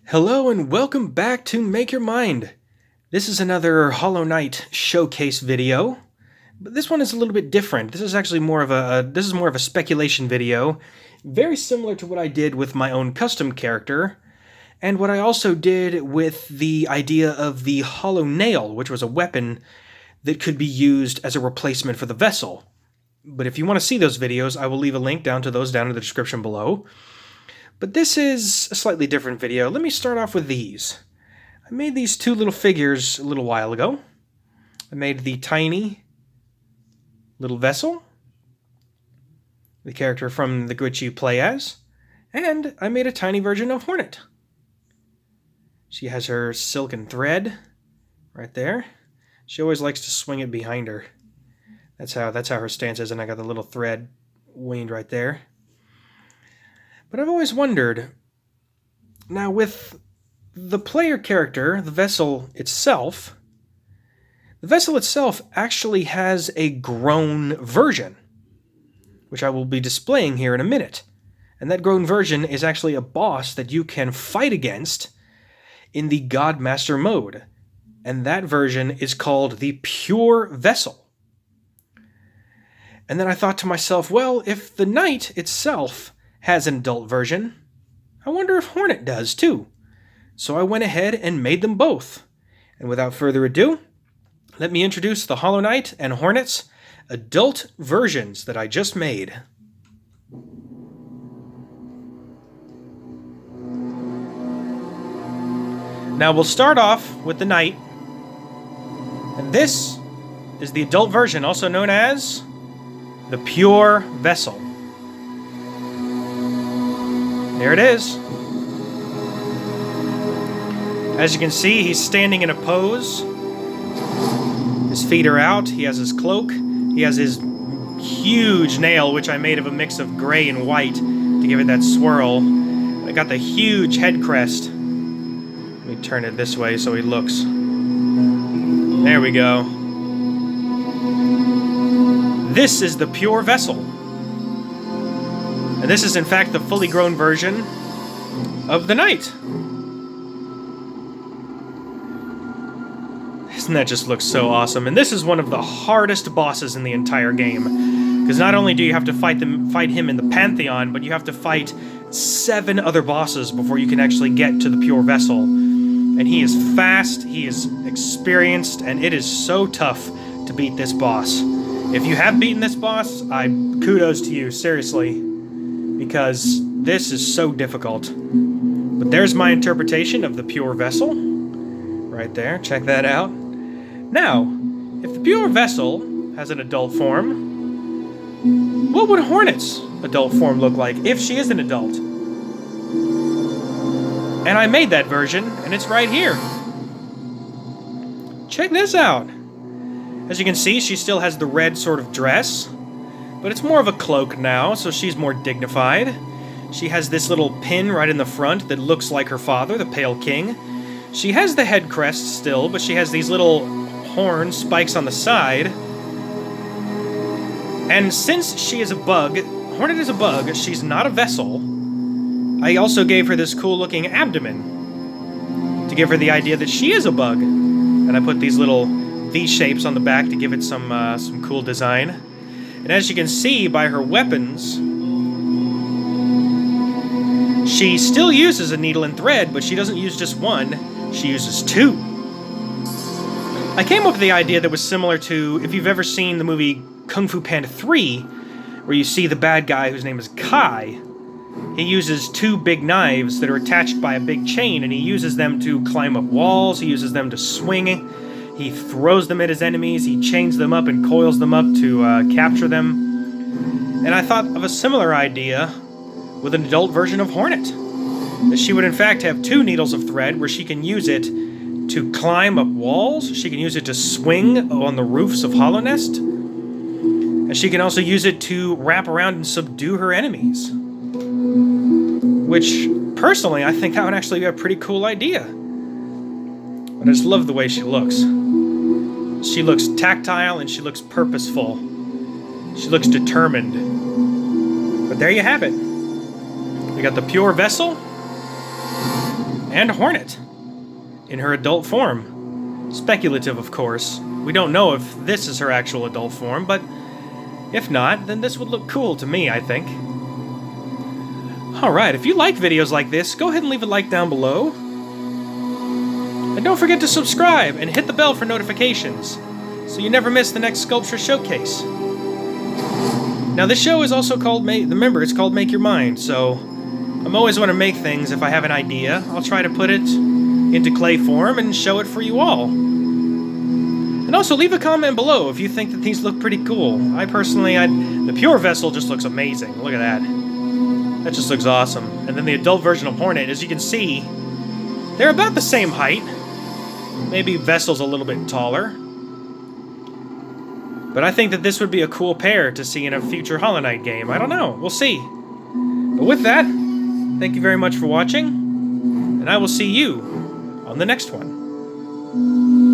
Hello and welcome back to Make Your Mind. This is another Hollow Knight showcase video, but this one is a little bit different. This is actually more of a speculation video, very similar to what I did with my own custom character, and what I also did with the idea of the Hollow Nail, which was a weapon that could be used as a replacement for the vessel. But if you want to see those videos, I will leave a link down to those down in the description below. But this is a slightly different video. Let me start off with these. I made these two little figures a little while ago. I made the tiny little vessel, the character from which you play as, and I made a tiny version of Hornet. She has her silken thread right there. She always likes to swing it behind her. That's how her stance is, and I got the little thread weaned right there. But I've always wondered, now with the player character, the vessel itself actually has a grown version, which I will be displaying here in a minute. And that grown version is actually a boss that you can fight against in the Godmaster mode. And that version is called the Pure Vessel. And then I thought to myself, well, if the Knight itself has an adult version, I wonder if Hornet does too. So I went ahead and made them both. And without further ado, let me introduce the Hollow Knight and Hornet's adult versions that I just made. Now we'll start off with the Knight. And this is the adult version, also known as the Pure Vessel. There it is. As you can see, he's standing in a pose. His feet are out. He has his cloak. He has his huge nail, which I made of a mix of gray and white to give it that swirl. I got the huge head crest. Let me turn it this way so he looks. There we go. This is the Pure Vessel. And this is, in fact, the fully grown version of the Knight. Doesn't that just look so awesome? And this is one of the hardest bosses in the entire game. Because not only do you have to fight him in the Pantheon, but you have to fight 7 other bosses before you can actually get to the Pure Vessel. And he is fast, he is experienced, and it is so tough to beat this boss. If you have beaten this boss, kudos to you, seriously. Because this is so difficult. But there's my interpretation of the Pure Vessel. Right there, check that out. Now, if the Pure Vessel has an adult form, what would Hornet's adult form look like if she is an adult? And I made that version, and it's right here. Check this out. As you can see, she still has the red sort of dress. But it's more of a cloak now, so she's more dignified. She has this little pin right in the front that looks like her father, the Pale King. She has the head crest still, but she has these little horn spikes on the side. And since she is a bug, Hornet is a bug, she's not a vessel, I also gave her this cool-looking abdomen to give her the idea that she is a bug. And I put these little V-shapes on the back to give it some cool design. And as you can see by her weapons, she still uses a needle and thread, but she doesn't use just one, she uses 2. I came up with the idea that was similar to, if you've ever seen the movie Kung Fu Panda 3, where you see the bad guy whose name is Kai. He uses 2 big knives that are attached by a big chain, and he uses them to climb up walls, he uses them to swing. He throws them at his enemies, he chains them up and coils them up to capture them. And I thought of a similar idea with an adult version of Hornet. That she would in fact have 2 needles of thread where she can use it to climb up walls, she can use it to swing on the roofs of Hollow Nest, and she can also use it to wrap around and subdue her enemies. Which, personally, I think that would actually be a pretty cool idea. But I just love the way she looks. She looks tactile and she looks purposeful. She looks determined. But there you have it. We got the Pure Vessel and Hornet in her adult form. Speculative, of course. We don't know if this is her actual adult form, but if not, then this would look cool to me, I think. Alright, if you like videos like this, go ahead and leave a like down below. And don't forget to subscribe and hit the bell for notifications, so you never miss the next sculpture showcase. Now this show is also called, remember, it's called Make Your Mind, so I'm always want to make things. If I have an idea, I'll try to put it into clay form and show it for you all. And also leave a comment below if you think that these look pretty cool. I personally, the pure vessel just looks amazing. Look at that. That just looks awesome. And then the adult version of Hornet, as you can see, they're about the same height. Maybe Vessel's a little bit taller. But I think that this would be a cool pair to see in a future Hollow Knight game. I don't know. We'll see. But with that, thank you very much for watching, and I will see you on the next one.